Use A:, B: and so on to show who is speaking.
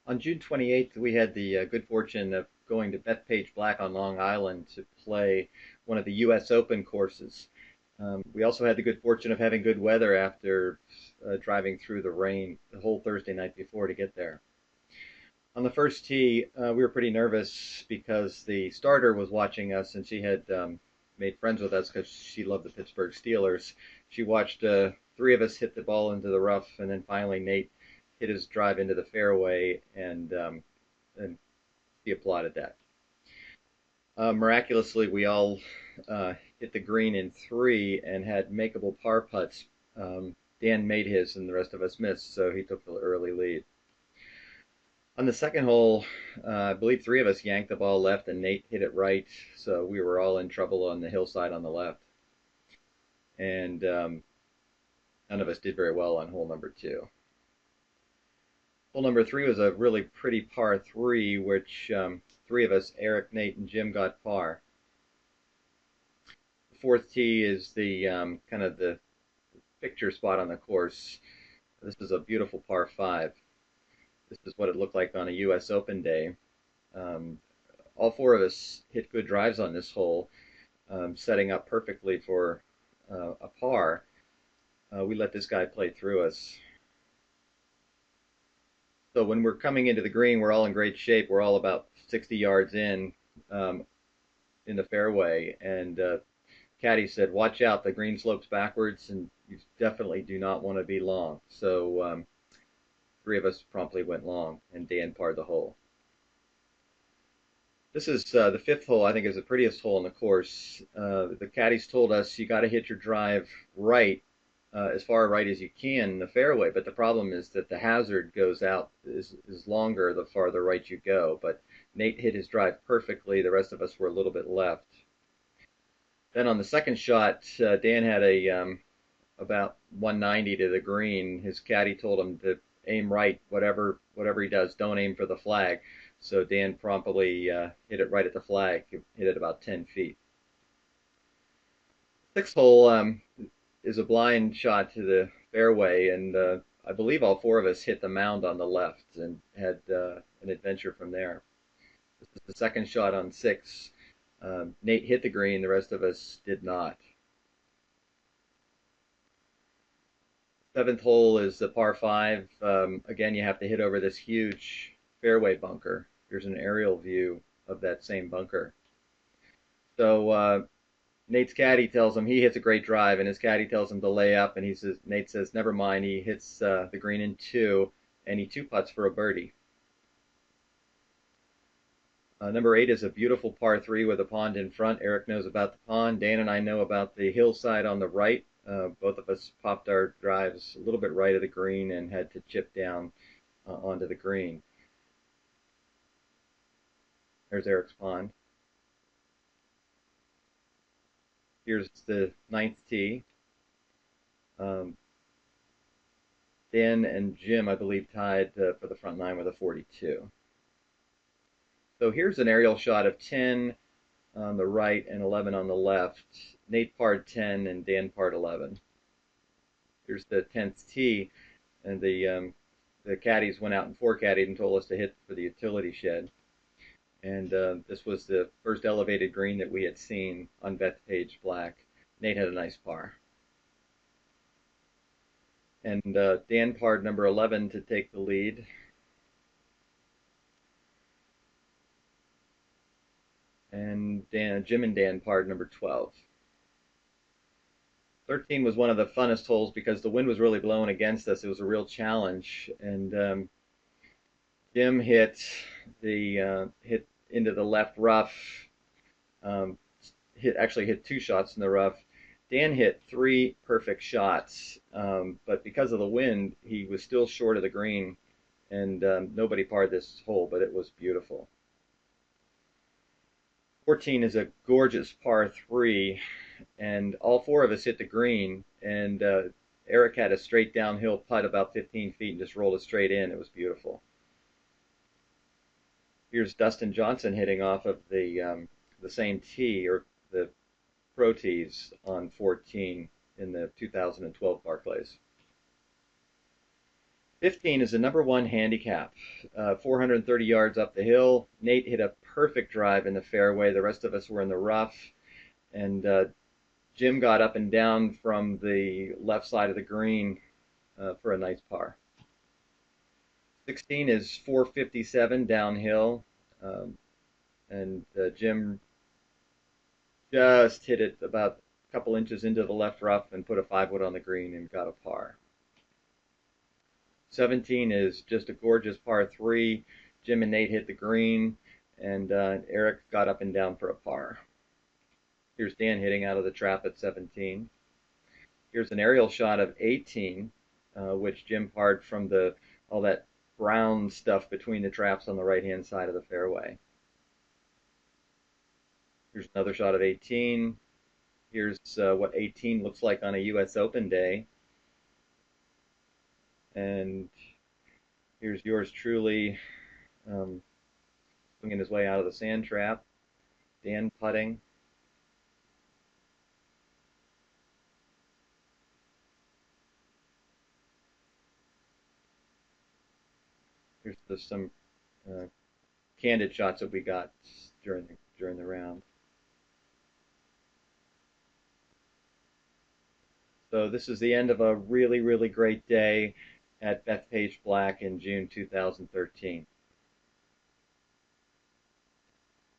A: On June 28th, we had the good fortune of going to Bethpage Black on Long Island to play one of the US Open courses. We also had the good fortune of having good weather after driving through the rain the whole Thursday night before to get there. On the first tee, we were pretty nervous because the starter was watching us and she had made friends with us because she loved the Pittsburgh Steelers. She watched three of us hit the ball into the rough, and then finally Nate hit his drive into the fairway, and he applauded that. Miraculously, we all hit the green in three and had makeable par putts. Dan made his, and the rest of us missed, so he took the early lead. On the second hole, I believe three of us yanked the ball left, and Nate hit it right, so we were all in trouble on the hillside on the left. And none of us did very well on hole number two. Hole number three was a really pretty par three, which three of us, Eric, Nate, and Jim, got par. The fourth tee is the kind of the picture spot on the course. This is a beautiful par five. This is what it looked like on a US Open day. All four of us hit good drives on this hole, setting up perfectly for a par. We let this guy play through us. So when we're coming into the green, we're all in great shape. We're all about 60 yards in the fairway, and caddy said, "Watch out, the green slopes backwards, and you definitely do not want to be long." So three of us promptly went long, and Dan parred the hole. This is the fifth hole. I think is the prettiest hole in the course. The caddies told us you got to hit your drive right, as far right as you can in the fairway. But the problem is that the hazard goes out is longer the farther right you go. But Nate hit his drive perfectly. The rest of us were a little bit left. Then on the second shot, Dan had a about 190 to the green. His caddy told him to aim right, whatever he does, don't aim for the flag. So Dan promptly hit it right at the flag, hit it about 10 feet. Sixth hole is a blind shot to the fairway, and I believe all four of us hit the mound on the left and had an adventure from there. This is the second shot on six. Nate hit the green, the rest of us did not. Seventh hole is the par five. Again, you have to hit over this huge fairway bunker. Here's an aerial view of that same bunker. So Nate's caddy tells him he hits a great drive, and his caddy tells him to lay up, and Nate says, never mind. He hits the green in two, and he two putts for a birdie. Number eight is a beautiful par three with a pond in front. Eric knows about the pond. Dan and I know about the hillside on the right. Both of us popped our drives a little bit right of the green and had to chip down onto the green. There's Eric's pond. Here's the ninth tee. Dan and Jim, I believe, tied for the front nine with a 42. So here's an aerial shot of 10 on the right and 11 on the left. Nate parred 10 and Dan parred 11. Here's the 10th tee, and the caddies went out and four-caddied and told us to hit for the utility shed. And this was the first elevated green that we had seen on Bethpage Black. Nate had a nice par. And Dan parred number 11 to take the lead. And Jim and Dan parred number 12. 13 was one of the funnest holes because the wind was really blowing against us. It was a real challenge. And Jim hit into the left rough. Actually hit two shots in the rough. Dan hit three perfect shots, but because of the wind, he was still short of the green, and nobody parred this hole, but it was beautiful. 14 is a gorgeous par three, and all four of us hit the green, and Eric had a straight downhill putt about 15 feet and just rolled it straight in. It was beautiful. Here's Dustin Johnson hitting off of the same tee, or the pro tees, on 14 in the 2012 Barclays. 15 is the number one handicap, 430 yards up the hill. Nate hit a perfect drive in the fairway. The rest of us were in the rough, and Jim got up and down from the left side of the green for a nice par. 16 is 457 downhill, um, and Jim just hit it about a couple inches into the left rough and put a 5-wood on the green and got a par. 17 is just a gorgeous par 3. Jim and Nate hit the green, and Eric got up and down for a par. Here's Dan hitting out of the trap at 17. Here's an aerial shot of 18, which Jim parred from all that brown stuff between the traps on the right-hand side of the fairway. Here's another shot of 18. Here's what 18 looks like on a US Open day. And here's yours truly swinging his way out of the sand trap. Dan putting. Here's some candid shots that we got during the round. So this is the end of a really, really great day at Bethpage Black in June 2013.